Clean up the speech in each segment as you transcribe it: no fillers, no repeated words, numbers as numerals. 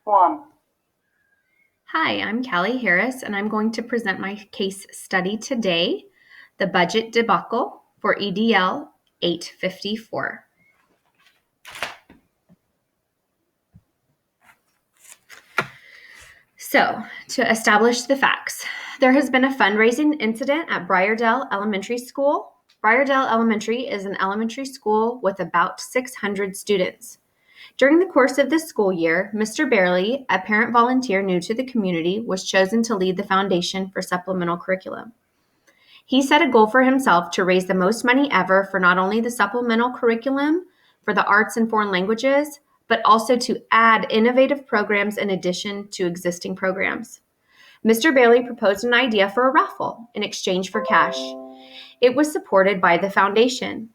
One. Hi, I'm Callie Harris, and I'm going to present my case study today, the budget debacle for EDL 854. So, to establish the facts, there has been a fundraising incident at Briardale Elementary School. Briardale Elementary is an elementary school with about 600 students. During the course of this school year, Mr. Barely, a parent volunteer new to the community, was chosen to lead the foundation for supplemental curriculum. He set a goal for himself to raise the most money ever for not only the supplemental curriculum for the arts and foreign languages, but also to add innovative programs in addition to existing programs. Mr. Bailey proposed an idea for a raffle in exchange for cash. It was supported by the foundation.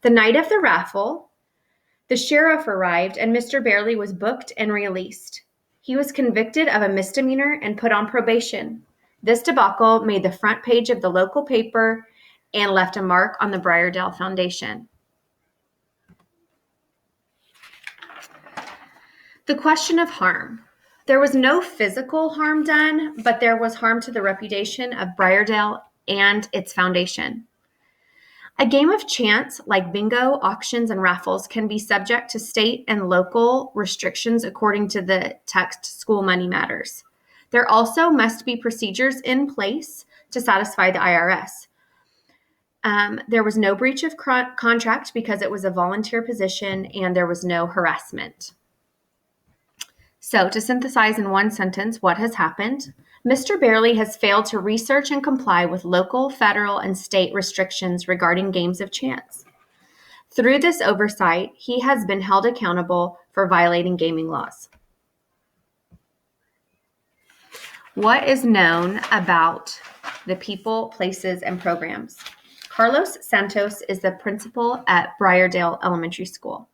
The night of the raffle, the sheriff arrived and Mr. Bailey was booked and released. He was convicted of a misdemeanor and put on probation. This debacle made the front page of the local paper and left a mark on the Briardale Foundation. The question of harm. There was no physical harm done, but there was harm to the reputation of Briardale and its foundation. A game of chance, like bingo, auctions, and raffles, can be subject to state and local restrictions according to the text School Money Matters. There also must be procedures in place to satisfy the IRS. There was no breach of contract because it was a volunteer position and there was no harassment. So, to synthesize in one sentence what has happened, Mr. Barely has failed to research and comply with local, federal, and state restrictions regarding games of chance. Through this oversight, he has been held accountable for violating gaming laws. What is known about the people, places, and programs? Carlos Santos is the principal at Briardale Elementary School.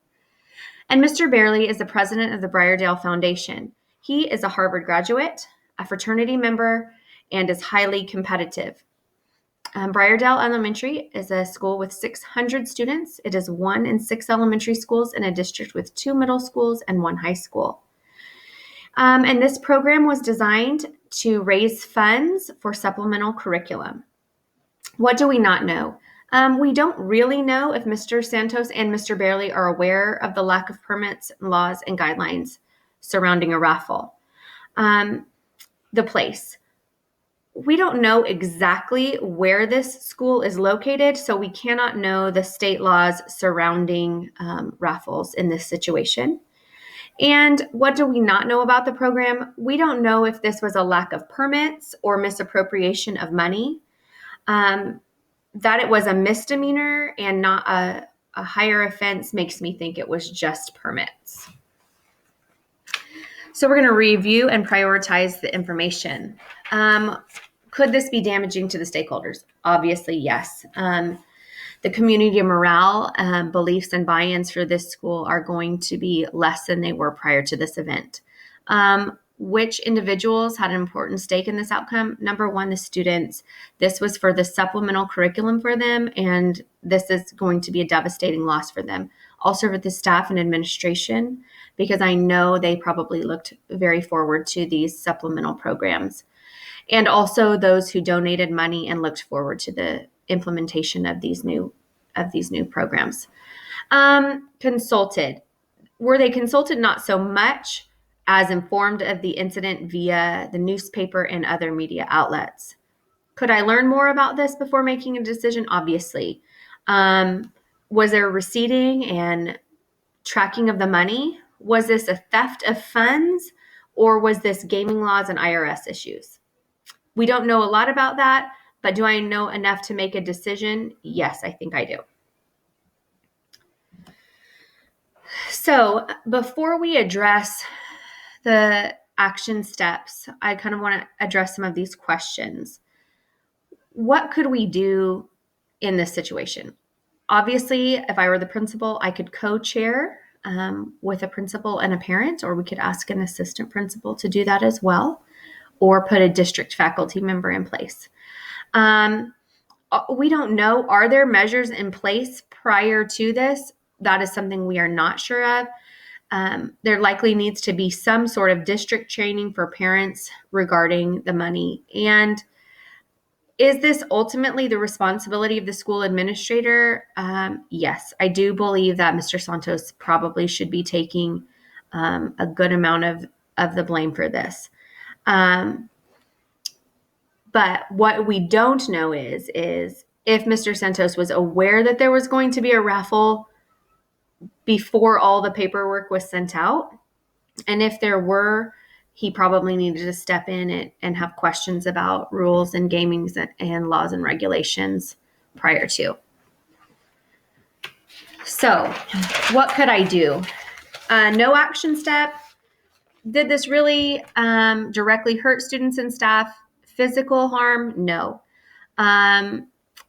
And Mr. Barely is the president of the Briardale Foundation. He is a Harvard graduate, a fraternity member, and is highly competitive. Briardale Elementary is a school with 600 students. It is one in 6 elementary schools in a district with 2 middle schools and 1 high school. And this program was designed to raise funds for supplemental curriculum. What do we not know? We don't really know if Mr. Santos and Mr. Barely are aware of the lack of permits, laws, and guidelines surrounding a raffle. The place. We don't know exactly where this school is located, so we cannot know the state laws surrounding raffles in this situation. And what do we not know about the program? We don't know if this was a lack of permits or misappropriation of money. That it was a misdemeanor and not a higher offense makes me think it was just permits. So we're going to review and prioritize the information. Could this be damaging to the stakeholders? Obviously, yes. The community morale, beliefs, and buy-ins for this school are going to be less than they were prior to this event. Which individuals had an important stake in this outcome? Number one, the students. This was for the supplemental curriculum for them, and this is going to be a devastating loss for them. Also for the staff and administration, because I know they probably looked very forward to these supplemental programs. And also those who donated money and looked forward to the implementation of these new programs. Consulted. Were they consulted? Not so much, as informed of the incident via the newspaper and other media outlets. Could I learn more about this before making a decision? Obviously. Was there receipting and tracking of the money? Was this a theft of funds, or was this gaming laws and IRS issues? We don't know a lot about that, but do I know enough to make a decision? Yes, I think I do. So before we address the action steps, I kind of want to address some of these questions. What could we do in this situation? Obviously, if I were the principal, I could co-chair with a principal and a parent, or we could ask an assistant principal to do that as well, or put a district faculty member in place. We don't know. Are there measures in place prior to this? That is something we are not sure of. There likely needs to be some sort of district training for parents regarding the money. And is this ultimately the responsibility of the school administrator? Yes, I do believe that Mr. Santos probably should be taking a good amount of the blame for this. But what we don't know is if Mr. Santos was aware that there was going to be a raffle before all the paperwork was sent out. And if there were, he probably needed to step in and have questions about rules and gamings and laws and regulations prior to. So what could I do? No action step. Did this really directly hurt students and staff? Physical harm? No.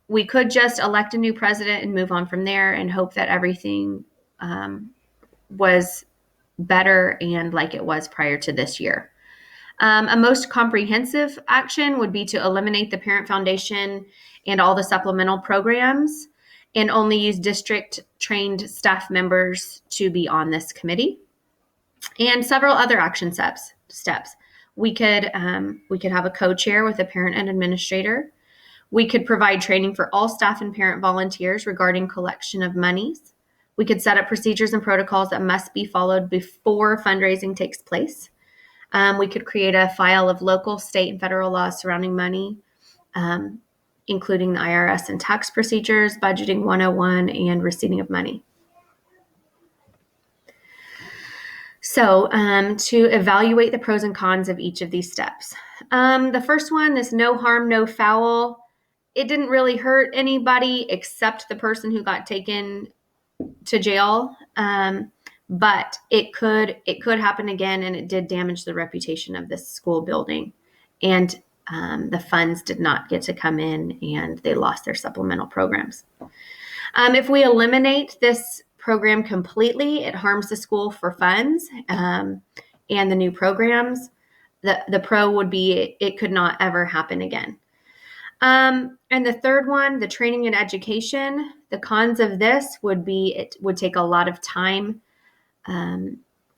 We could just elect a new president and move on from there and hope that everything was better and like it was prior to this year. A most comprehensive action would be to eliminate the parent foundation and all the supplemental programs and only use district trained staff members to be on this committee, and several other action steps. We could have a co-chair with a parent and administrator. We could provide training for all staff and parent volunteers regarding collection of monies. We could set up procedures and protocols that must be followed before fundraising takes place. We could create a file of local, state, and federal laws surrounding money, including the IRS and tax procedures, budgeting 101, and receipting of money. So to evaluate the pros and cons of each of these steps. The first one, this no harm, no foul, it didn't really hurt anybody except the person who got taken to jail. But it could happen again, and it did damage the reputation of this school building. And the funds did not get to come in, and they lost their supplemental programs. If we eliminate this program completely, it harms the school for funds and the new programs. The pro would be it could not ever happen again. And the third one, the training and education, the cons of this would be it would take a lot of time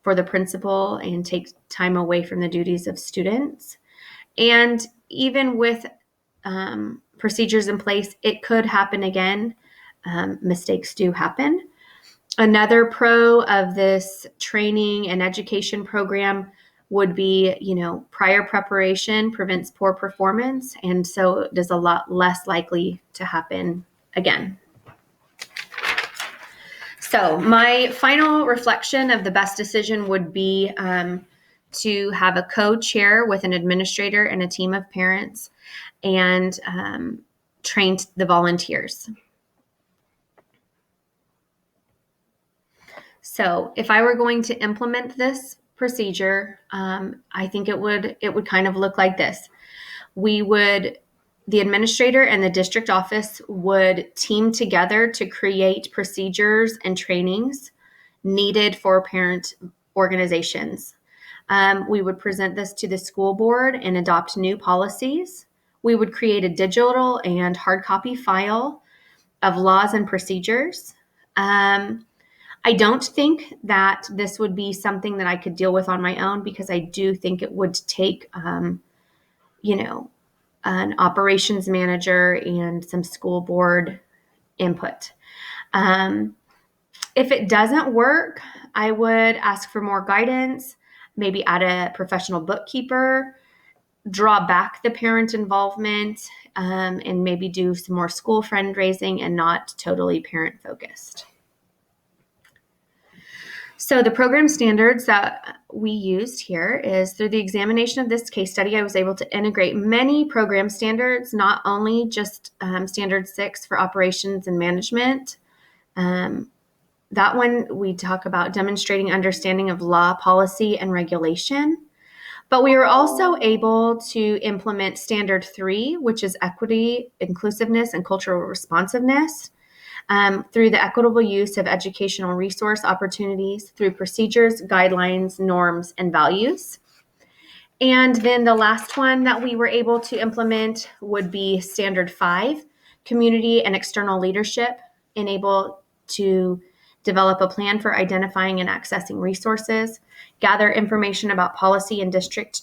for the principal and take time away from the duties of students. And even with procedures in place, it could happen again. Mistakes do happen. Another pro of this training and education program would be, prior preparation prevents poor performance, and so it is a lot less likely to happen again. So my final reflection of the best decision would be to have a co-chair with an administrator and a team of parents and train the volunteers. So if I were going to implement this procedure, I think it would kind of look like this. The administrator and the district office would team together to create procedures and trainings needed for parent organizations. We would present this to the school board and adopt new policies. We would create a digital and hard copy file of laws and procedures. I don't think that this would be something that I could deal with on my own, because I do think it would take, an operations manager and some school board input. If it doesn't work, I would ask for more guidance, maybe add a professional bookkeeper, draw back the parent involvement, and maybe do some more school fundraising and not totally parent focused. So the program standards that we used here is through the examination of this case study, I was able to integrate many program standards, not only just Standard 6 for operations and management. That one, we talk about demonstrating understanding of law, policy, and regulation. But we were also able to implement Standard 3, which is equity, inclusiveness, and cultural responsiveness. Through the equitable use of educational resource opportunities through procedures, guidelines, norms, and values. And then the last one that we were able to implement would be Standard 5, community and external leadership, enable to develop a plan for identifying and accessing resources, gather information about policy and district